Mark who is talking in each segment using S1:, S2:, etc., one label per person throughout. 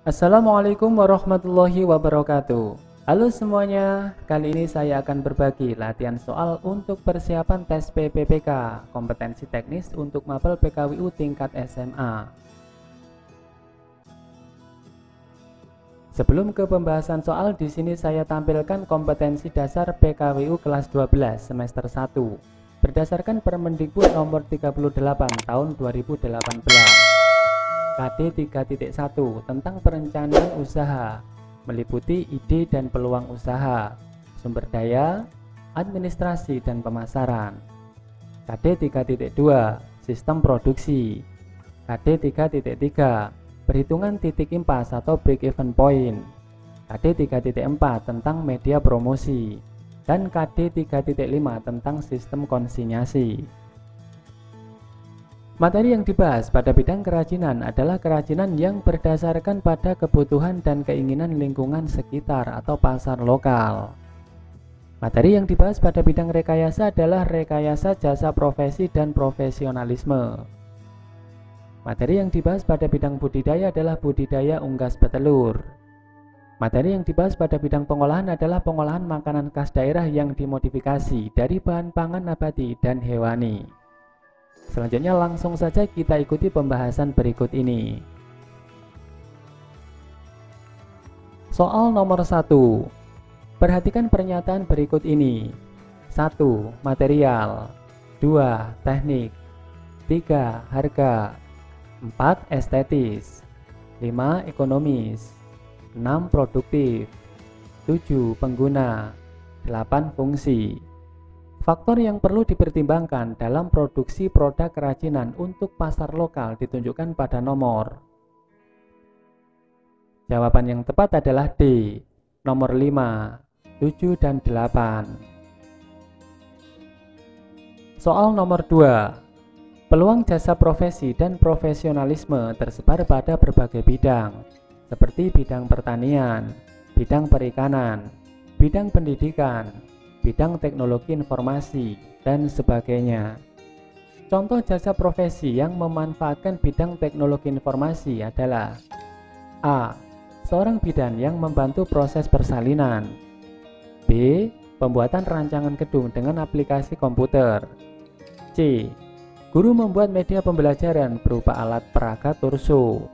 S1: Assalamualaikum warahmatullahi wabarakatuh. Halo semuanya, kali ini saya akan berbagi latihan soal untuk persiapan tes PPPK, kompetensi teknis untuk mapel PKWU tingkat SMA. Sebelum ke pembahasan soal, di sini saya tampilkan kompetensi dasar PKWU kelas 12 semester 1 berdasarkan Permendikbud nomor 38 tahun 2018. KD 3.1 tentang perencanaan usaha, meliputi ide dan peluang usaha, sumber daya, administrasi dan pemasaran. KD 3.2 sistem produksi. KD 3.3 perhitungan titik impas atau break even point. KD 3.4 tentang media promosi, dan KD 3.5 tentang sistem konsinyasi. Materi yang dibahas pada bidang kerajinan adalah kerajinan yang berdasarkan pada kebutuhan dan keinginan lingkungan sekitar atau pasar lokal. Materi yang dibahas pada bidang rekayasa adalah rekayasa jasa profesi dan profesionalisme. Materi yang dibahas pada bidang budidaya adalah budidaya unggas petelur. Materi yang dibahas pada bidang pengolahan adalah pengolahan makanan khas daerah yang dimodifikasi dari bahan pangan nabati dan hewani. Selanjutnya langsung saja kita ikuti pembahasan berikut ini. Soal nomor 1. Perhatikan pernyataan berikut ini. 1. Material. 2. Teknik. 3. Harga. 4. Estetis. 5. Ekonomis. 6. Produktif. 7. Pengguna. 8. Fungsi. Faktor yang perlu dipertimbangkan dalam produksi produk kerajinan untuk pasar lokal ditunjukkan pada nomor. Jawaban yang tepat adalah D, nomor 5, 7 dan 8. Soal nomor 2. Peluang jasa profesi dan profesionalisme tersebar pada berbagai bidang, seperti bidang pertanian, bidang perikanan, bidang pendidikan, bidang teknologi informasi, dan sebagainya. Contoh jasa profesi yang memanfaatkan bidang teknologi informasi adalah A. Seorang bidan yang membantu proses persalinan. B. Pembuatan rancangan gedung dengan aplikasi komputer. C. Guru membuat media pembelajaran berupa alat peraga torso.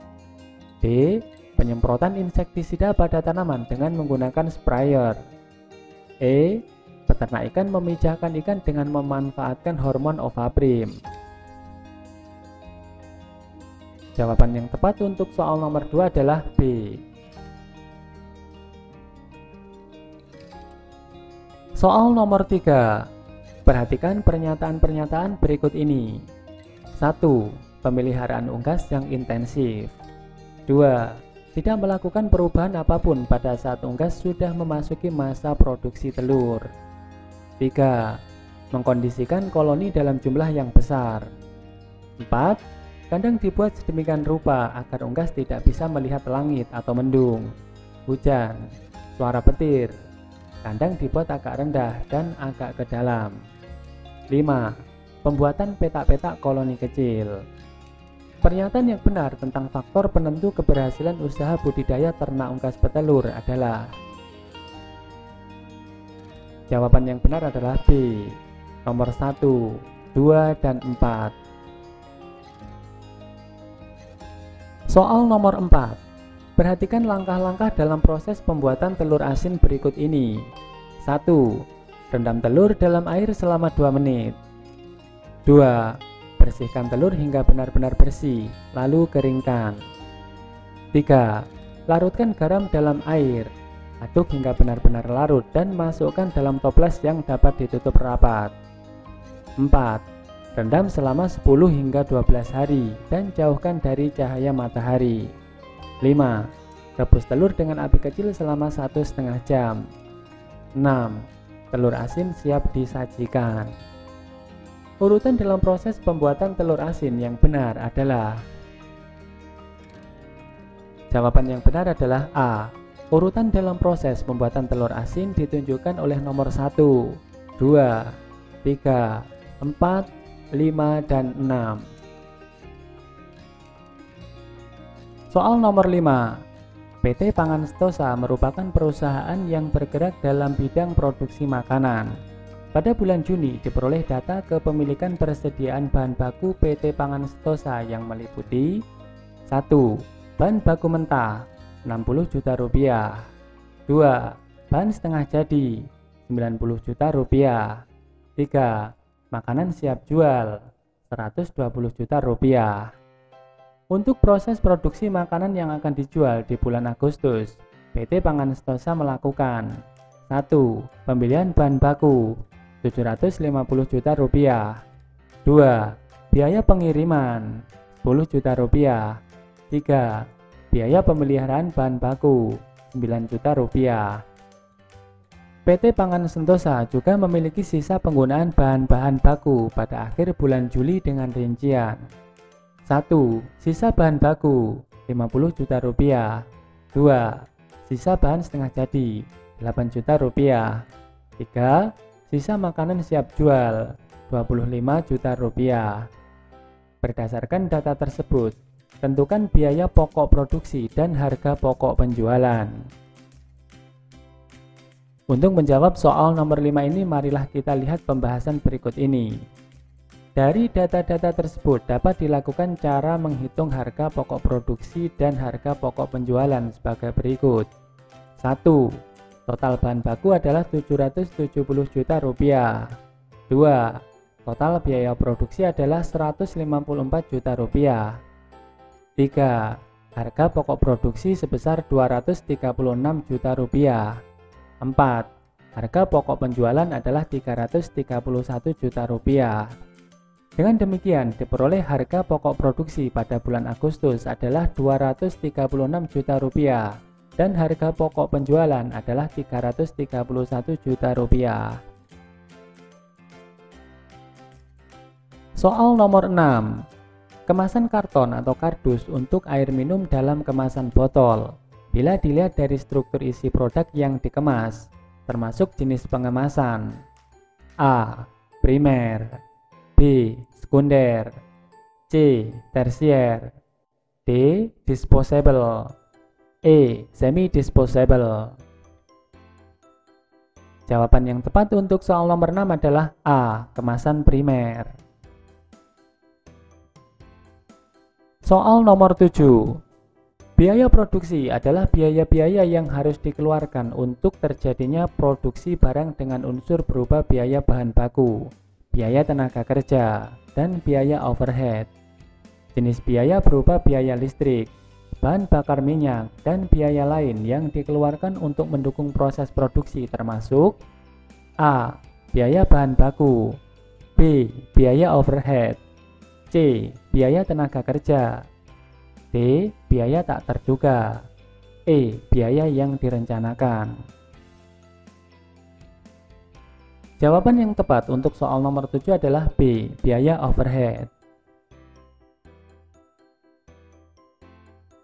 S1: D. Penyemprotan insektisida pada tanaman dengan menggunakan sprayer. E. Peternak ikan memijahkan ikan dengan memanfaatkan hormon ovaprim. Jawaban yang tepat untuk soal nomor 2 adalah B. Soal nomor 3. Perhatikan pernyataan-pernyataan berikut ini. 1. Pemeliharaan unggas yang intensif. 2. Tidak melakukan perubahan apapun pada saat unggas sudah memasuki masa produksi telur. 3. Mengkondisikan koloni dalam jumlah yang besar. 4. Kandang dibuat sedemikian rupa agar unggas tidak bisa melihat langit atau mendung, hujan, suara petir. Kandang dibuat agak rendah dan agak ke dalam. 5. Pembuatan petak-petak koloni kecil. Pernyataan yang benar tentang faktor penentu keberhasilan usaha budidaya ternak unggas petelur adalah jawaban yang benar adalah B, nomor 1, 2, dan 4. Soal nomor 4. Perhatikan langkah-langkah dalam proses pembuatan telur asin berikut ini. 1. Rendam telur dalam air selama 2 menit. 2. Bersihkan telur hingga benar-benar bersih, lalu keringkan. 3. Larutkan garam dalam air. Aduk hingga benar-benar larut dan masukkan dalam toples yang dapat ditutup rapat. 4. Rendam selama 10 hingga 12 hari dan jauhkan dari cahaya matahari. 5. Rebus telur dengan api kecil selama 1,5 jam. 6. Telur asin siap disajikan. Urutan dalam proses pembuatan telur asin yang benar adalah jawaban yang benar adalah A. Urutan dalam proses pembuatan telur asin ditunjukkan oleh nomor 1, 2, 3, 4, 5, dan 6. Soal nomor 5. PT Pangan Sentosa merupakan perusahaan yang bergerak dalam bidang produksi makanan. Pada bulan Juni diperoleh data kepemilikan persediaan bahan baku PT Pangan Sentosa yang meliputi 1. Bahan baku mentah 60 juta rupiah. 2. Bahan setengah jadi 90 juta rupiah. 3. Makanan siap jual 120 juta rupiah. Untuk proses produksi makanan yang akan dijual di bulan Agustus, PT Pangan Sentosa melakukan 1. Pembelian bahan baku 750 juta rupiah. 2. Biaya pengiriman 10 juta rupiah. 3. Biaya pemeliharaan bahan baku 9 juta rupiah. PT Pangan Sentosa juga memiliki sisa penggunaan bahan-bahan baku pada akhir bulan Juli dengan rincian 1. Sisa bahan baku 50 juta rupiah. 2. Sisa bahan setengah jadi 8 juta rupiah. 3. Sisa makanan siap jual 25 juta rupiah. Berdasarkan data tersebut, tentukan biaya pokok produksi dan harga pokok penjualan. Untuk menjawab soal nomor 5 ini, marilah kita lihat pembahasan berikut ini. Dari data-data tersebut dapat dilakukan cara menghitung harga pokok produksi dan harga pokok penjualan sebagai berikut. 1. Total bahan baku adalah 770 juta rupiah. 2. Total biaya produksi adalah 154 juta rupiah. 3. Harga pokok produksi sebesar 236 juta rupiah. 4. Harga pokok penjualan adalah 331 juta rupiah. Dengan demikian, diperoleh harga pokok produksi pada bulan Agustus adalah 236 juta rupiah dan harga pokok penjualan adalah 331 juta rupiah. Soal nomor 6. Kemasan karton atau kardus untuk air minum dalam kemasan botol. Bila dilihat dari struktur isi produk yang dikemas, termasuk jenis pengemasan. A. Primer. B. Sekunder. C. Tersier. D. Disposable. E. Semi-disposable. Jawaban yang tepat untuk soal nomor 6 adalah A. Kemasan primer. Soal nomor 7. Biaya produksi adalah biaya-biaya yang harus dikeluarkan untuk terjadinya produksi barang dengan unsur berupa biaya bahan baku, biaya tenaga kerja, dan biaya overhead. Jenis biaya berupa biaya listrik, bahan bakar minyak, dan biaya lain yang dikeluarkan untuk mendukung proses produksi termasuk A. Biaya bahan baku. B. Biaya overhead. C. Biaya tenaga kerja. D. Biaya tak terduga. E. Biaya yang direncanakan. Jawaban yang tepat untuk soal nomor 7 adalah B. Biaya overhead.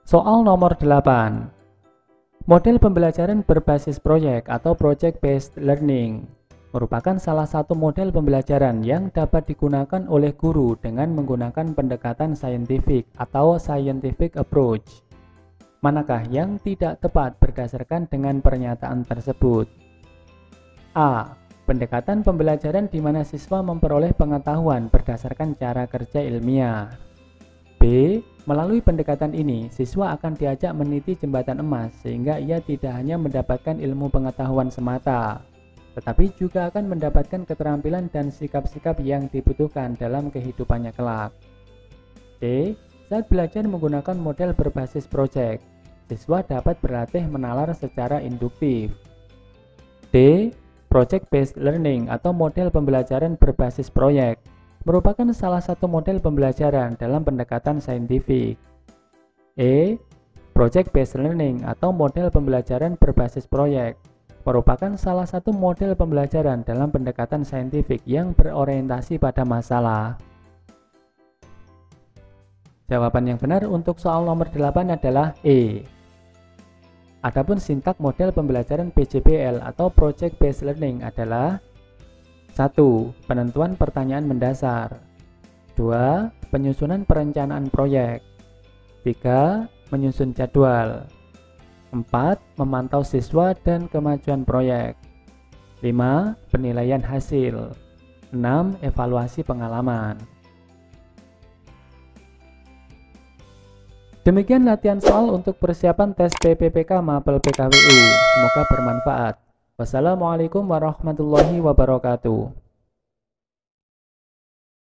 S1: Soal nomor 8. Model pembelajaran berbasis proyek atau project-based learning merupakan salah satu model pembelajaran yang dapat digunakan oleh guru dengan menggunakan pendekatan saintifik atau scientific approach. Manakah yang tidak tepat berdasarkan dengan pernyataan tersebut? A. Pendekatan pembelajaran di mana siswa memperoleh pengetahuan berdasarkan cara kerja ilmiah. B. Melalui pendekatan ini, siswa akan diajak meniti jembatan emas sehingga ia tidak hanya mendapatkan ilmu pengetahuan semata, tetapi juga akan mendapatkan keterampilan dan sikap-sikap yang dibutuhkan dalam kehidupannya kelak. C. Saat belajar menggunakan model berbasis proyek, siswa dapat berlatih menalar secara induktif. D. Project-based learning atau model pembelajaran berbasis proyek merupakan salah satu model pembelajaran dalam pendekatan saintifik. E. Project-based learning atau model pembelajaran berbasis proyek merupakan salah satu model pembelajaran dalam pendekatan saintifik yang berorientasi pada masalah. Jawaban yang benar untuk soal nomor 8 adalah E. Adapun sintak model pembelajaran PJBL atau Project Based Learning adalah 1. Penentuan pertanyaan mendasar. 2. Penyusunan perencanaan proyek. 3. Menyusun jadwal. 4. Memantau siswa dan kemajuan proyek. 5. Penilaian hasil. 6. Evaluasi pengalaman. Demikian latihan soal untuk persiapan tes PPPK Mapel PKWU. Semoga bermanfaat. Wassalamualaikum warahmatullahi wabarakatuh.